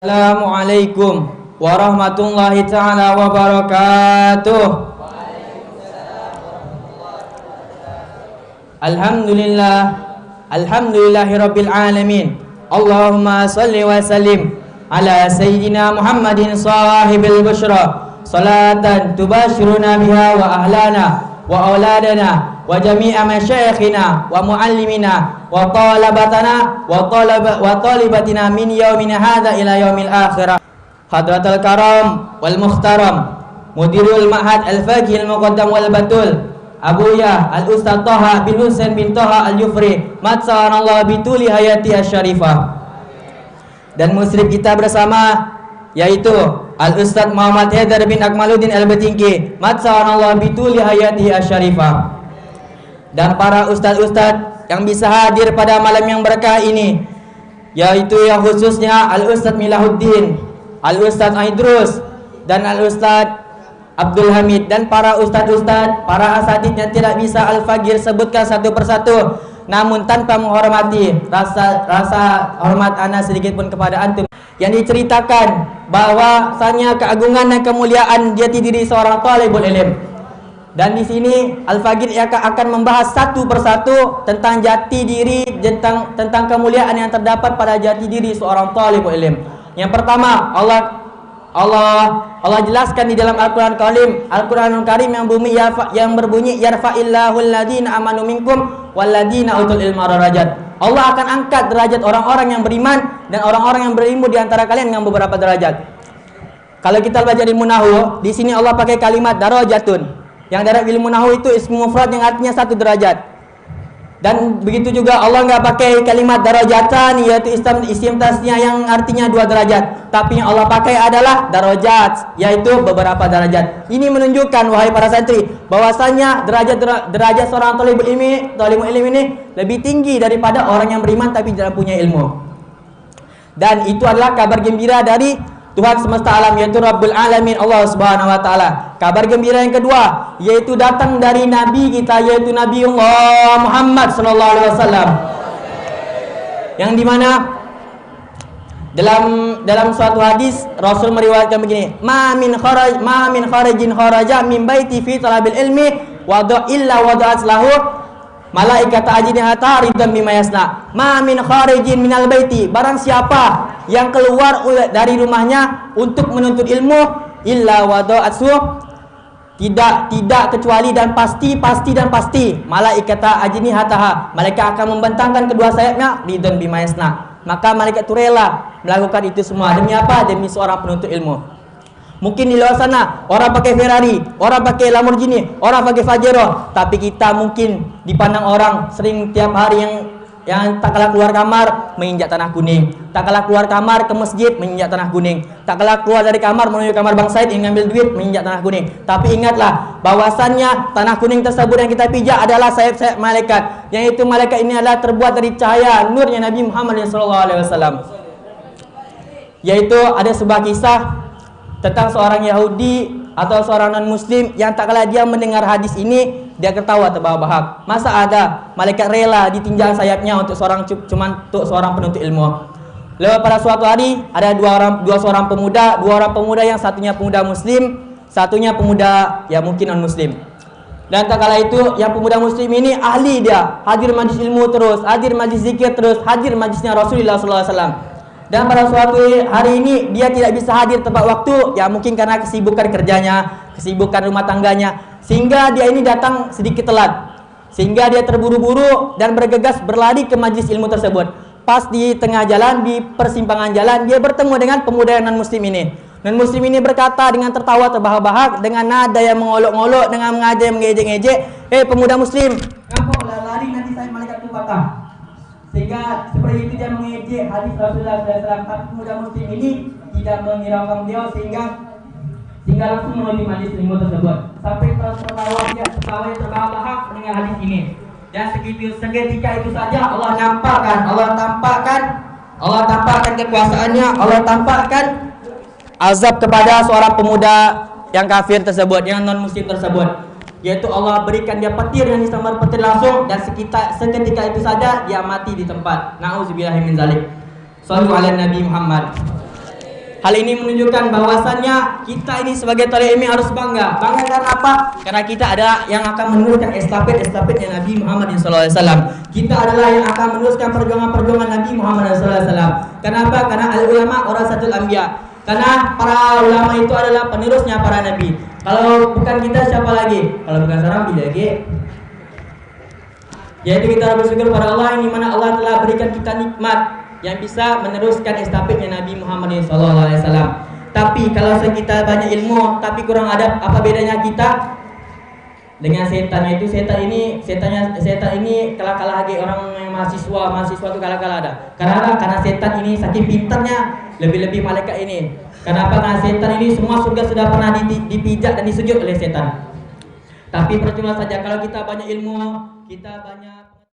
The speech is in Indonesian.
Assalamualaikum warahmatullahi ta'ala wabarakatuh. Alhamdulillahi rabbil alamin. Allahumma salli wa sallim ala sayyidina Muhammadin sahibil busyra, salatan tubashiruna biha wa ahlana wa auladana wa jami'a masyayikhina wa muallimina wa talabatana wa talibatina min yaumina hadha ila yaumil akhirah. Hadratul karam wal muhtaram mudirul ma'had al-faqih al-muqaddam wal batul Abuya al-Ustaz Taha bin Husain bin Taha al-Jufri matsanallahu bituli hayati asy-syarifah. Dan musyrif kita bersama yaitu Al-Ustaz Muhammad Haidar bin Akmaluddin Al-Batingki matsanallahu bituli hayati asy-syarifah. Dan para ustaz-ustaz yang bisa hadir pada malam yang berkah ini, yaitu yang khususnya Al-Ustaz Milahuddin, Al-Ustaz Aidrus, dan Al-Ustaz Abdul Hamid, dan para ustaz-ustaz, para asatidz yang tidak bisa Al-Fagir sebutkan satu persatu, namun tanpa menghormati rasa hormat ana sedikit pun kepada antum, yang diceritakan bahwasanya keagungan dan kemuliaan jati diri seorang talibul ilm. Dan di sini Al-Fagir akan membahas satu persatu tentang jati diri, tentang kemuliaan yang terdapat pada jati diri seorang talibul ilm. Yang pertama, Allah jelaskan di dalam Al-Qur'anul Karim yang berbunyi yarfa'illahul ladzina amanu minkum walladzina utul ilma darajat. Allah akan angkat derajat orang-orang yang beriman dan orang-orang yang berilmu di antara kalian dengan beberapa derajat. Kalau kita belajar ilmu nahwu, di sini Allah pakai kalimat darajatun. Yang dalam ilmu nahwu itu ismu mufrad yang artinya satu derajat. Dan begitu juga Allah nggak pakai kalimat darajatan, yaitu isim tasnya yang artinya dua derajat. Tapi yang Allah pakai adalah darajat, yaitu beberapa derajat. Ini menunjukkan, wahai para santri, bahwasanya derajat seorang talibul ilmi ini lebih tinggi daripada orang yang beriman tapi tidak punya ilmu. Dan itu adalah kabar gembira dari Tuhan semesta alam, yaitu Rabbul Alamin, Allah Subhanahu wa taala. Kabar gembira yang kedua yaitu datang dari nabi kita, yaitu Nabiullah Muhammad sallallahu alaihi wasallam. Yang dimana dalam suatu hadis Rasul meriwayatkan begini, ma min kharijin kharaja min baiti fi talabil ilmi wa illa wada'at lahu malaikat ajnihata ridan bima yasna. Ma min kharijin minal baiti, barang siapa yang keluar dari rumahnya untuk menuntut ilmu, illa wada'atsu, tidak kecuali dan pasti malaikat ajnihataha, malaikat akan membentangkan kedua sayapnya ridan bima yasna. Maka malaikat itu rela melakukan itu semua demi apa? Demi seorang penuntut ilmu. Mungkin di luar sana orang pakai Ferrari, orang pakai Lamborghini, orang pakai Pajero, tapi kita mungkin dipandang orang sering tiap hari yang tak kalah keluar kamar menginjak tanah kuning, tak kalah keluar kamar ke masjid menginjak tanah kuning, tak kalah keluar dari kamar menuju kamar Bang Said ingin ngambil duit menginjak tanah kuning. Tapi ingatlah bahwasannya tanah kuning tersebut yang kita pijak adalah sayap-sayap malaikat, yang itu malaikat ini adalah terbuat dari cahaya nurnya Nabi Muhammad SAW. Yaitu ada sebuah kisah tentang seorang Yahudi atau seorang non-muslim yang tak kala dia mendengar hadis ini, dia ketawa terbahak-bahak. Masa ada malaikat rela ditinjau sayapnya untuk seorang penuntut ilmu. Lalu pada suatu hari ada dua orang pemuda, yang satunya pemuda muslim, satunya pemuda ya mungkin non-muslim. Dan tak kala itu yang pemuda muslim ini ahli, dia hadir majlis ilmu terus, hadir majlis zikir terus, hadir majlisnya Rasulullah SAW. Dan pada suatu hari ini dia tidak bisa hadir tepat waktu, ya mungkin karena kesibukan kerjanya, kesibukan rumah tangganya, sehingga dia ini datang sedikit telat. Sehingga dia terburu-buru dan bergegas berlari ke majlis ilmu tersebut. Pas di tengah jalan, di persimpangan jalan, dia bertemu dengan pemuda yang non-muslim ini. Non-muslim ini berkata dengan tertawa terbahak-bahak, dengan nada yang mengolok-olok, dengan mengejek-ngejek, pemuda muslim, kamu lari nanti saya malaikat itu patah. Sehingga seperti itu dia mengejek hadis Rasulullah SAW. Tapi pemuda muslim ini tidak menghiraukan beliau, sehingga langsung menuju majlis ilmu tersebut. Sampai tertawa terbahak dengan hadis ini. Dan seketika itu saja Allah tampakkan kekuasaannya, Allah tampakkan azab kepada seorang pemuda yang kafir tersebut, yang non muslim tersebut. Yaitu Allah berikan dia petir yang disambar petir langsung, dan seketika itu saja dia mati di tempat. Nauzubillahi min zalik. Shallu ala Nabi Muhammad. Hal ini menunjukkan bahwasannya kita ini sebagai thalib ilmi harus bangga. Bangga karena apa? Karena kita adalah yang akan meneruskan estafet-estafetnya Nabi Muhammad SAW. Kita adalah yang akan meneruskan perjuangan-perjuangan Nabi Muhammad SAW. Kenapa? Karena al-ulama warasatul anbiya. Karena para ulama itu adalah penerusnya para nabi. Kalau bukan kita siapa lagi? Kalau bukan seorang lagi. Jadi kita bersyukur pada Allah, yang dimana Allah telah berikan kita nikmat yang bisa meneruskan estafetnya Nabi Muhammad SAW. Tapi kalau kita banyak ilmu tapi kurang adab, apa bedanya kita dengan setannya itu? Setan ini kalah-kalah lagi orang yang mahasiswa itu kalah-kalah ada. Karena setan ini saking pintarnya lebih-lebih malaikat ini. Kenapa? Karena setan ini semua surga sudah pernah dipijak dan disujud oleh setan. Tapi percuma saja kalau kita banyak ilmu, kita banyak